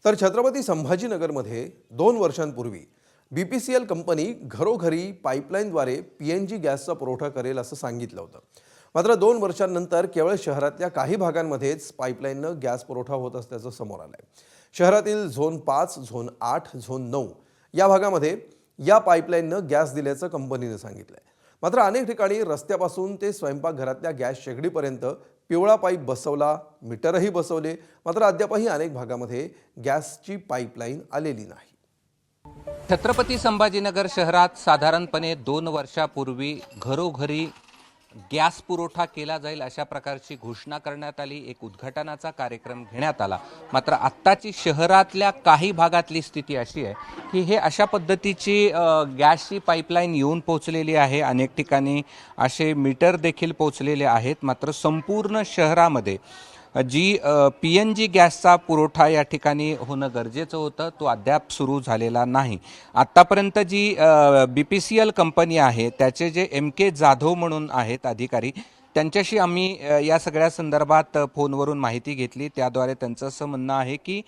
तर छत्रपती संभाजीनगरमध्ये 2 वर्षांपूर्वी BPCL company घरोघरी पाईपलाईनद्वारे PNG गॅसचा पुरवठा करेल असं सांगितलं होतं। मात्र 2 वर्षांनंतर केवळ शहरातल्या काही भागांमध्येच पाईपलाईननं गॅस पुरवठा होत असल्याचं समोर आलंय। शहरातील झोन 5, झोन 8, झोन 9 या भागामध्ये या पाईपलाईननं गॅस दिल्याचं कंपनीने सांगितलंय। मात्र अनेक ठिकाणी रस्त्यापासून ते स्वयंपाकघरातल्या गॅस शेगडीपर्यंत पिवळा पाईप बसवला, मीटरही बसवले, मात्र अद्यापही अनेक भागामध्ये गॅसची पाईपलाईन आलेली नाही। छत्रपती संभाजीनगर शहरात साधारणपणे 2 वर्षापूर्वी घरोघरी गॅस पुरवठा केला जाईल अशा प्रकारची घोषणा करण्यात आली। एक उद्घाटनाचा कार्यक्रम घेण्यात आला। मात्र आत्ताची शहरातल्या काही भागातली स्थिती अशी आहे की हे अशा पद्धतीची गॅसची पाईपलाईन येऊन पोहोचलेली आहे। अनेक ठिकाणी असे मीटर देखील पोहोचलेले आहेत। मात्र संपूर्ण शहरामध्ये जी PNG गॅसचा पुरवठा या ठिकाणी होणं गरजेचं होतं तो अद्याप सुरू झालेला नाही। आत्तापर्यंत जी BPCL कंपनी आहे त्याचे जे MK जाधव म्हणून आहेत अधिकारी, त्यांच्याशी आम्ही या सगळ्या संदर्भात फोनवरून माहिती घेतली। त्याद्वारे त्यांचं असं म्हणणं आहे की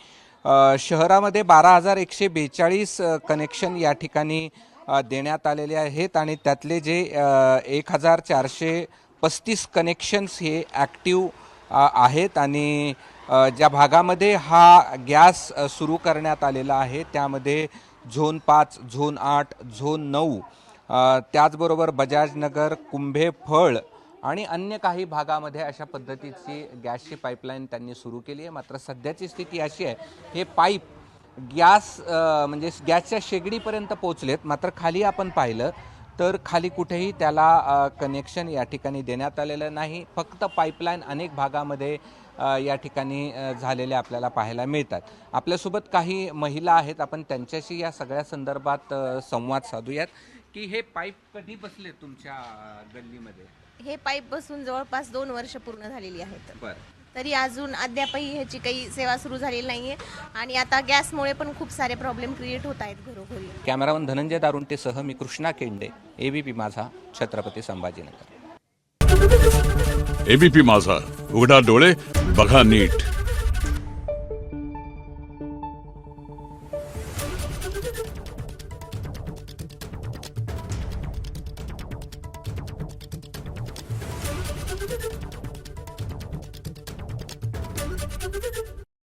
शहरामध्ये 12,142 कनेक्शन या ठिकाणी देण्यात आलेले आहेत आणि त्यातले जे 1,435 कनेक्शन्स हे ॲक्टिव्ह आहेत आणि ज्या भागामध्ये हा गॅस सुरू करण्यात आलेला आहे त्यामध्ये झोन 5, झोन 8, झोन 9, त्याचबरोबर बजाजनगर, कुंभेफळ आणि अन्य काही भागामध्ये अशा पद्धतीची गॅसची पाईपलाईन त्यांनी सुरू केली आहे। मात्र सध्याची स्थिती अशी आहे, हे पाईप गॅस म्हणजे गॅसच्या शेगडीपर्यंत पोहोचलेत, मात्र खाली आपण पाहिलं तर खाली कुठेही त्याला कनेक्शन या ठिकाणी देण्यात आलेलं नाही। फक्त पाईपलाईन अनेक भागामध्ये या ठिकाणी झालेले आपल्याला पाहायला मिळतात। आपल्यासोबत काही महिला आहेत, आपण त्यांच्याशी या सगळ्या संदर्भात संवाद साधूयात की हे पाईप कधी बसले तुमच्या गल्लीमध्ये? हे पाईप बसून जवळपास 2 वर्ष पूर्ण झालेली आहेत। बरं, तरी अजून अद्यापही ह्याची काही सेवा सुरू झालेली नाहीये आणि आता गॅसमुळे पण खूप सारे प्रॉब्लेम क्रिएट होत आहेत घरोघरी। कॅमेरामन धनंजय दारुंटेसह मी कृष्णा केंडे, ABP माझा, छत्रपती संभाजीनगर। ABP माझा, उघडा डोळे बघा नीट।